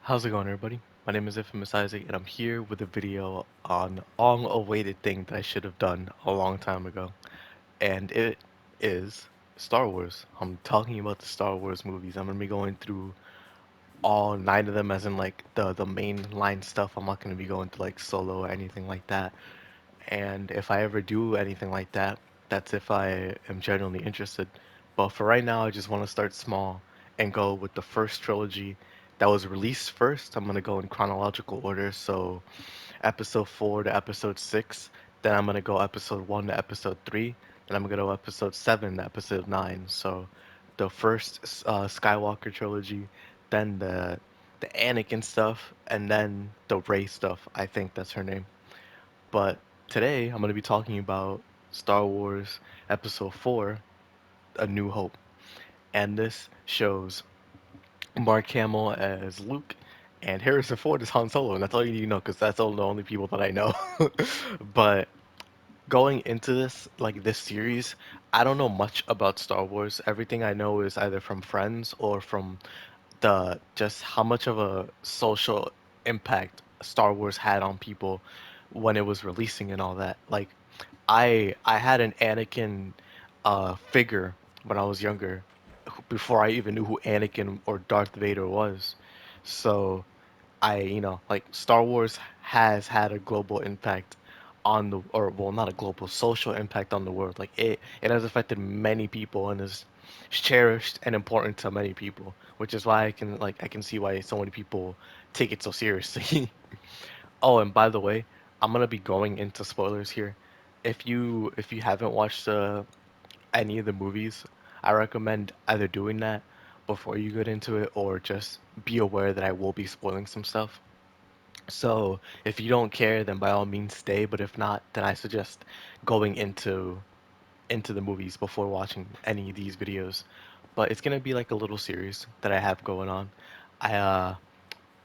How's it going, everybody? My name is Infamous Isaac, and I'm here with a video on long-awaited thing that I should have done a long time ago, and it is Star Wars. I'm talking about the Star Wars movies. I'm gonna be going through all nine of them, as in like the main line stuff. I'm not gonna be going to like Solo or anything like that. And if I ever do anything like that, that's if I am genuinely interested. But for right now, I just want to start small and go with the first trilogy that was released first. I'm gonna go in chronological order, so episode 4 to episode 6, then I'm gonna go episode 1 to episode 3, then I'm gonna go episode 7 to episode 9. So the first Skywalker trilogy, then the Anakin stuff, and then the Rey stuff. I think that's her name. But today I'm going to be talking about Star Wars Episode 4, A New Hope. And this shows Mark Hamill as Luke and Harrison Ford as Han Solo. And that's all you need to know because that's all the only people that I know. But going into this, like this series, I don't know much about Star Wars. Everything I know is either from friends or from the just how much of a social impact Star Wars had on people when it was releasing and all that. Like I had an Anakin figure when I was younger, before I even knew who Anakin or Darth Vader was. So like Star Wars has had a global impact on the, or well, not a global, social impact on the world. Like it has affected many people and is cherished and important to many people, which is why I can see why so many people take it so seriously. Oh, and by the way, I'm gonna be going into spoilers here. If you haven't watched any of the movies, I recommend either doing that before you get into it or just be aware that I will be spoiling some stuff. So if you don't care, then by all means stay. But if not, then I suggest going into the movies before watching any of these videos. But it's gonna be like a little series that I have going on. I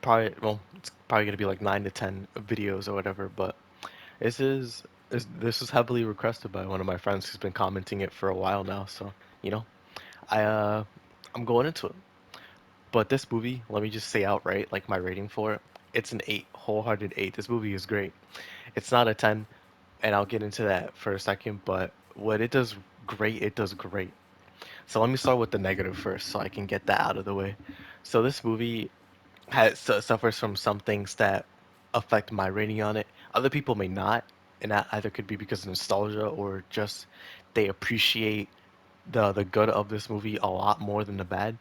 probably well, it's probably gonna be like 9 to 10 videos or whatever. But this is heavily requested by one of my friends who's been commenting it for a while now. So you know, I I'm going into it. But this movie, let me just say outright, like my rating for it, it's an 8, wholehearted 8. This movie is great. It's not a 10, and I'll get into that for a second, but what it does great, it does great. So let me start with the negative first so I can get that out of the way. So this movie suffers from some things that affect my rating on it. Other people may not, and that either could be because of nostalgia or just they appreciate the good of this movie a lot more than the bad.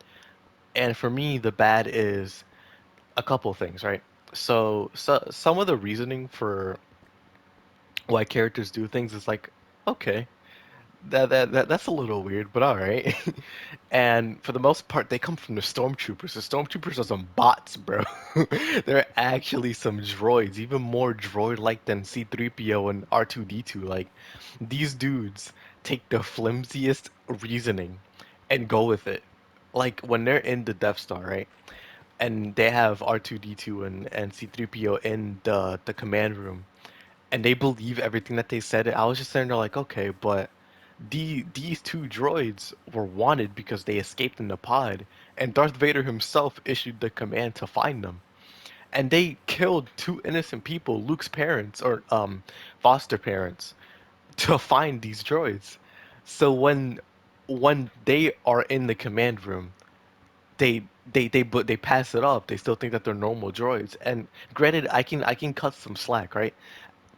And for me, the bad is a couple things, right? So some of the reasoning for why characters do things is like, okay, that's a little weird, but all right. And for the most part, they come from the stormtroopers. The stormtroopers are some bots, bro. They're actually some droids, even more droid-like than C-3PO and R2-D2. Like these dudes take the flimsiest reasoning and go with it. Like when they're in the Death Star, right? And they have R2D2 and C3PO in the command room, and they believe everything that they said. I was just sitting there like, okay, but these two droids were wanted because they escaped in the pod, and Darth Vader himself issued the command to find them. And they killed two innocent people, Luke's parents or foster parents, to find these droids. So when they are in the command room, but they pass it off. They still think that they're normal droids. And granted, I can cut some slack, right?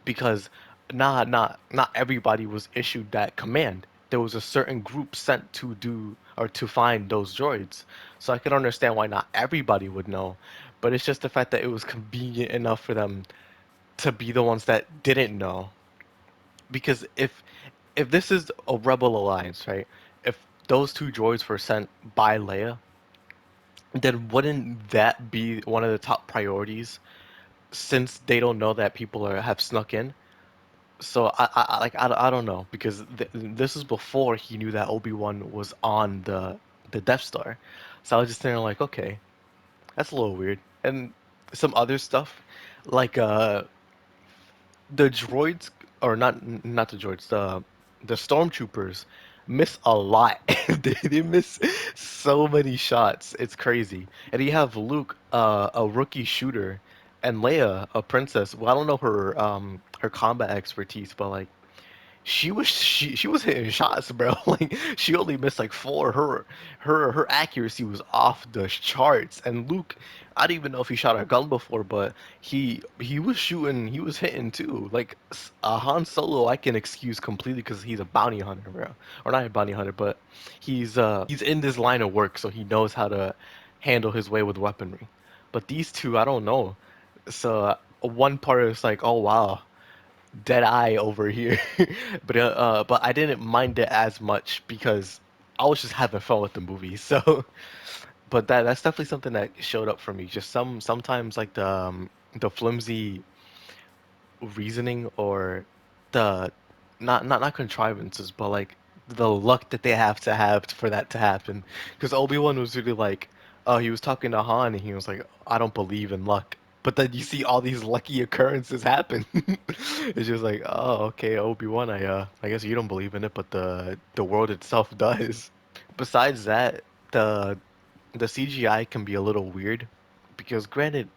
Because not everybody was issued that command. There was a certain group sent to do or to find those droids. So I can understand why not everybody would know, but it's just the fact that it was convenient enough for them to be the ones that didn't know. Because if this is a rebel alliance, right? If those two droids were sent by Leia, then wouldn't that be one of the top priorities since they don't know that people have snuck in? So I don't know because this is before he knew that Obi-Wan was on the Death Star. So I was just there like, okay, that's a little weird. And some other stuff like the droids, or not the droids, the stormtroopers miss a lot. They miss so many shots. It's crazy. And you have Luke, a rookie shooter, and Leia, a princess. Well, I don't know her combat expertise, but like she was hitting shots, bro. Like she only missed like four. Her accuracy was off the charts. And Luke, I don't even know if he shot a gun before, but he was shooting, he was hitting too. Like Han Solo, I can excuse completely because he's a bounty hunter, bro. Or not a bounty hunter, but he's in this line of work, so he knows how to handle his way with weaponry. But these two, I don't know. So one part is like, oh wow, dead eye over here. But I didn't mind it as much because I was just having fun with the movie. So, but that's definitely something that showed up for me. Just sometimes like the flimsy reasoning or the not contrivances, but like the luck that they have for that to happen. Because Obi-Wan was really like, he was talking to Han and he was like, I don't believe in luck. But then you see all these lucky occurrences happen. It's just like, oh, okay, Obi-Wan, I guess you don't believe in it, but the world itself does. Besides that, the the CGI can be a little weird because granted,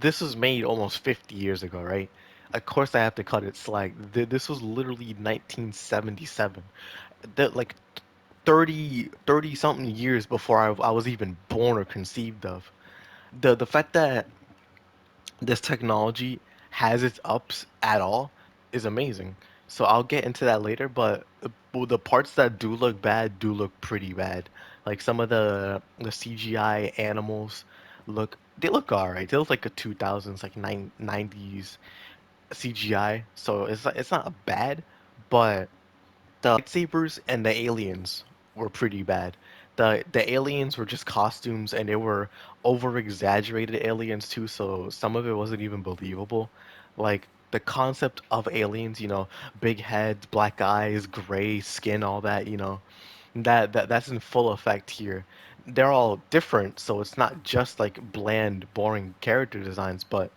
this was made almost 50 years ago, right? Of course I have to cut it slack. This was literally 1977. That like 30 something years before I was even born or conceived of. The fact that this technology has its ups at all is amazing. So I'll get into that later, but well, the parts that do look bad do look pretty bad. Like some of the CGI animals they look alright. They look like a 2000s like 90s CGI. So it's not bad, but the lightsabers and the aliens were pretty bad. The aliens were just costumes and they were over exaggerated aliens too, so some of it wasn't even believable. Like the concept of aliens, big heads, black eyes, gray skin, all that, that's in full effect here. They're all different, so it's not just like bland, boring character designs, but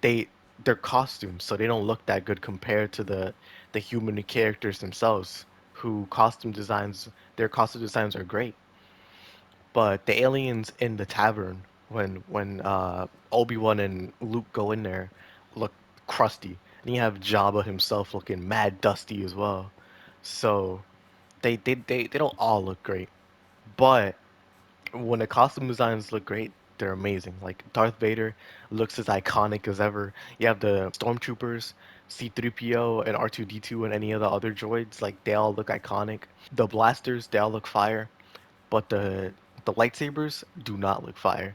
they they're costumes, so they don't look that good compared to the human characters themselves, who their costume designs are great. But the aliens in the tavern, when Obi-Wan and Luke go in there, look crusty, and you have Jabba himself looking mad dusty as well. So they don't all look great, but when the costume designs look great, they're amazing. Like Darth Vader looks as iconic as ever. You have the stormtroopers, C-3PO and R2-D2 and any of the other droids, like they all look iconic. The blasters, they all look fire, but the lightsabers do not look fire.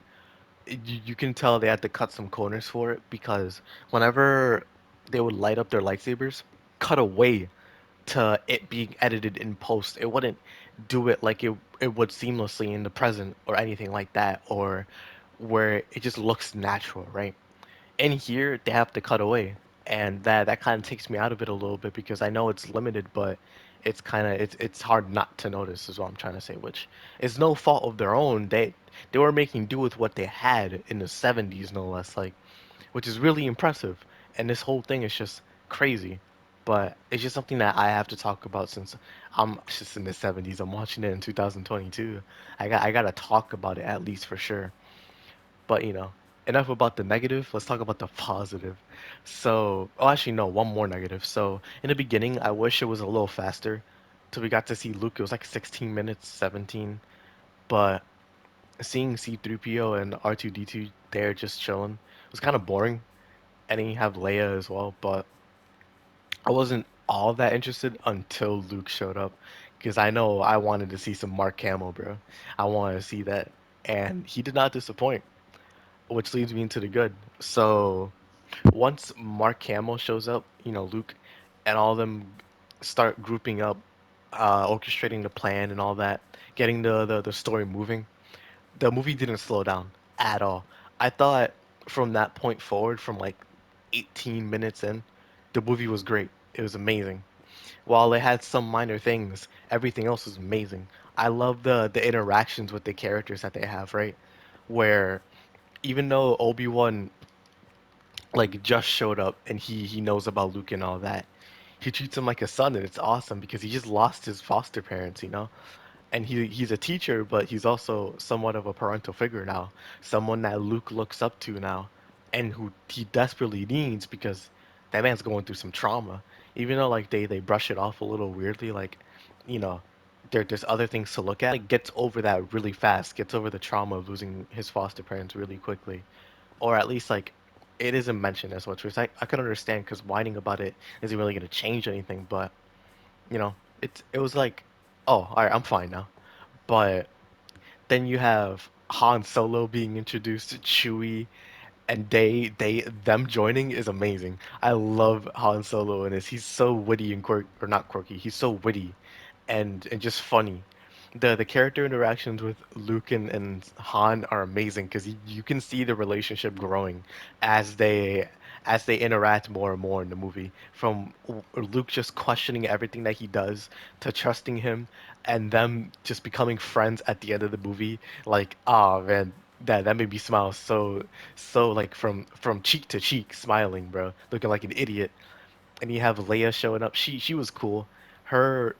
You can tell they had to cut some corners for it because whenever they would light up their lightsabers, cut away to it being edited in post. It wouldn't do it like it would seamlessly in the present or anything like that, or where it just looks natural, right? In here, they have to cut away, and that kind of takes me out of it a little bit because I know it's limited, but it's hard not to notice is what I'm trying to say, which is no fault of their own. They were making do with what they had in the 70s, no less. Like, which is really impressive. And this whole thing is just crazy. But it's just something that I have to talk about since I'm just in the 70s. I'm watching it in 2022. I gotta talk about it at least for sure. But enough about the negative. Let's talk about the positive. So, oh, actually, no, one more negative. So, in the beginning, I wish it was a little faster. Till we got to see Luke, it was like 16 minutes, 17. But seeing C-3PO and R2-D2 there just chilling was kind of boring, and then you have Leia as well, but I wasn't all that interested until Luke showed up because I know I wanted to see some Mark Hamill, bro. I wanted to see that, and he did not disappoint, which leads me into the good. So once Mark Hamill shows up, Luke and all of them start grouping up, orchestrating the plan and all that, getting the story moving. The movie didn't slow down at all. I thought from that point forward, from like 18 minutes in, the movie was great. It was amazing. While it had some minor things, everything else was amazing. I love the interactions with the characters that they have, right? Where even though Obi-Wan like just showed up and he knows about Luke and all that, he treats him like a son, and it's awesome because he just lost his foster parents, you know? And he's a teacher, but he's also somewhat of a parental figure now, someone that Luke looks up to now, and who he desperately needs because that man's going through some trauma. Even though like they brush it off a little weirdly, like you know, there's other things to look at. Like gets over that really fast, gets over the trauma of losing his foster parents really quickly, or at least like it isn't mentioned as much, which I can understand because whining about it isn't really gonna change anything, but you know, it was like, oh, all right, I'm fine now. But then you have Han Solo being introduced, Chewie, and them joining is amazing. I love Han Solo in this. He's so witty and or not quirky. He's so witty and just funny. The character interactions with Luke and Han are amazing because you can see the relationship growing as they interact more and more in the movie. From Luke just questioning everything that he does to trusting him, and them just becoming friends at the end of the movie. Like, oh man, that made me smile so like from cheek to cheek, smiling, bro, looking like an idiot. And you have Leia showing up. She was cool. Her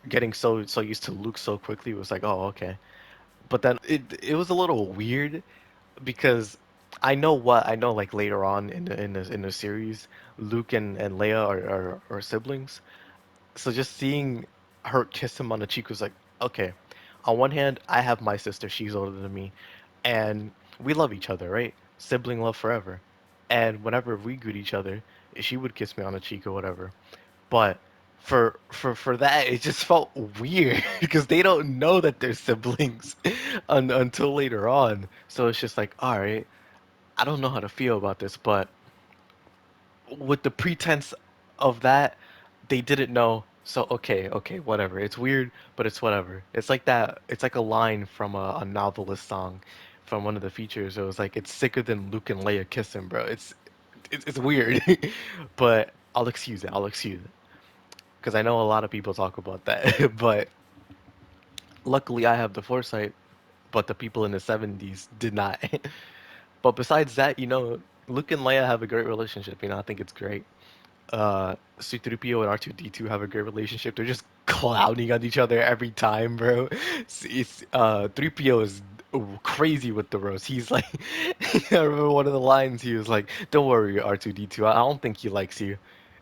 getting so used to Luke so quickly was like, oh, okay. But then it was a little weird because I know like later on in the series, Luke and Leia are siblings. So just seeing her kiss him on the cheek was like, okay. On one hand, I have my sister, she's older than me, and we love each other, right? Sibling love forever. And whenever we greet each other, she would kiss me on the cheek or whatever. But for that, it just felt weird because they don't know that they're siblings until later on. So it's just like, all right, I don't know how to feel about this, but with the pretense of that, they didn't know. So okay, whatever. It's weird, but it's whatever. It's like that. It's like a line from a novelist song from one of the features. It was like, it's sicker than Luke and Leia kissing, bro. It's weird, but I'll excuse it. I'll excuse it because I know a lot of people talk about that, but luckily I have the foresight, but the people in the 70s did not. But besides that, Luke and Leia have a great relationship. I think it's great. C-3PO and R2-D2 have a great relationship. They're just clowning on each other every time, bro. 3PO is crazy with the roast. He's like, I remember one of the lines. He was like, "Don't worry, R2-D2. I don't think he likes you,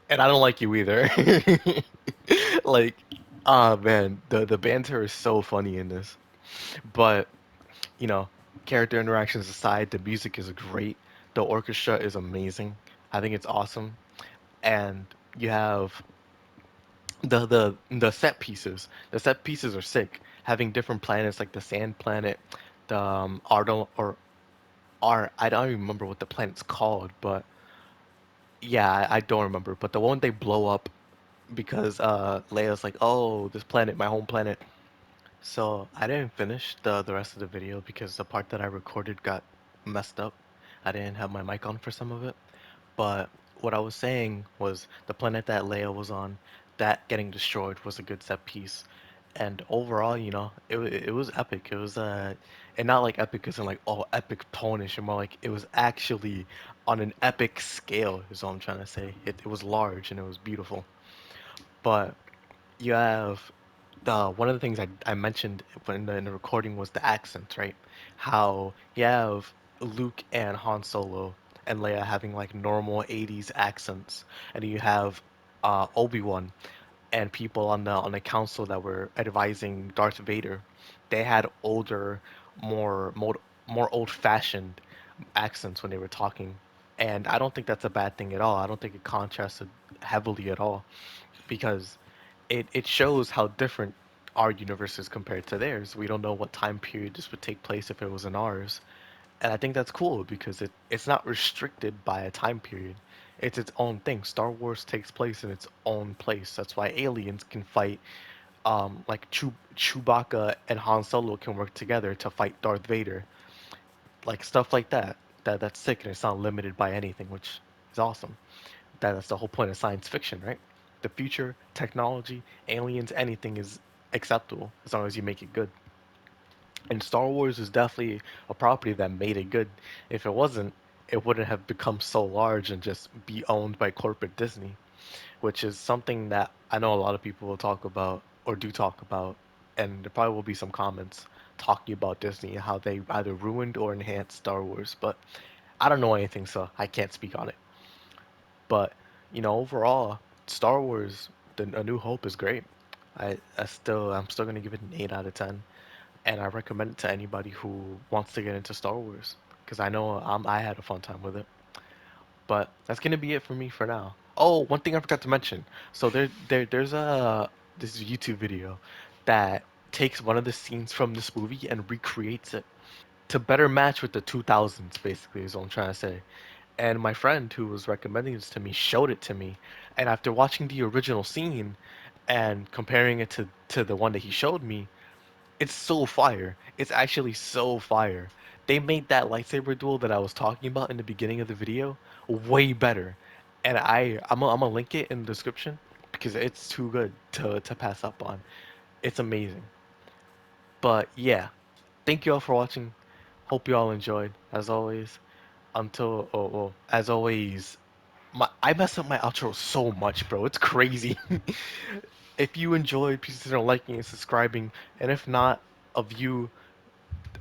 and I don't like you either." Like, ah man, the banter is so funny in this. But you know, character interactions aside, the music is great. The orchestra is amazing. I think it's awesome. And you have the set pieces. The set pieces are sick. Having different planets like the Sand Planet, the Ardal or Ar I don't even remember what the planet's called, but yeah, I don't remember. But the one they blow up because Leia's like, oh, this planet, my home planet. So I didn't finish the rest of the video because the part that I recorded got messed up. I didn't have my mic on for some of it. But what I was saying was the planet that Leia was on, that getting destroyed was a good set piece. And overall, it was epic. It was and not like epic as in like, oh, epic tonish, and more like it was actually on an epic scale is all I'm trying to say. It was large and it was beautiful. But you have one of the things I mentioned when in the recording was the accents, right? How you have Luke and Han Solo and Leia having like normal 80s accents, and you have Obi-Wan and people on the council that were advising Darth Vader. They had older, more old-fashioned accents when they were talking, and I don't think that's a bad thing at all. I don't think it contrasted heavily at all because it shows how different our universe is compared to theirs. We don't know what time period this would take place if it was in ours. And I think that's cool because it's not restricted by a time period. It's its own thing. Star Wars takes place in its own place. That's why aliens can fight like Chewbacca and Han Solo can work together to fight Darth Vader. Like stuff like that. That's sick and it's not limited by anything, which is awesome. That's the whole point of science fiction, right? The future, technology, aliens, anything is acceptable as long as you make it good. And Star Wars is definitely a property that made it good. If it wasn't, it wouldn't have become so large and just be owned by corporate Disney. which is something that I know a lot of people will talk about or do talk about, and there probably will be some comments talking about Disney and how they either ruined or enhanced Star Wars, but I don't know anything, so I can't speak on it. But, overall, Star Wars, A New Hope is great. I'm still gonna give it an 8 out of 10, and I recommend it to anybody who wants to get into Star Wars, because I know I had a fun time with it. But that's gonna be it for me for now. Oh, one thing I forgot to mention. So there's this YouTube video that takes one of the scenes from this movie and recreates it to better match with the 2000s, basically, is what I'm trying to say. And my friend who was recommending this to me showed it to me, and after watching the original scene and comparing it to the one that he showed me, it's so fire. It's actually so fire. They made that lightsaber duel that I was talking about in the beginning of the video way better. And I'm gonna link it in the description because it's too good to pass up on. It's amazing. But yeah, thank you all for watching. Hope you all enjoyed. As always, as always, I mess up my outro so much, bro. It's crazy. If you enjoyed, please consider liking and subscribing. And if not, a view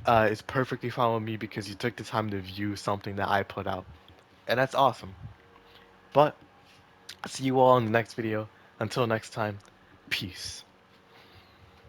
is perfectly fine with me because you took the time to view something that I put out. And that's awesome. But I'll see you all in the next video. Until next time, peace.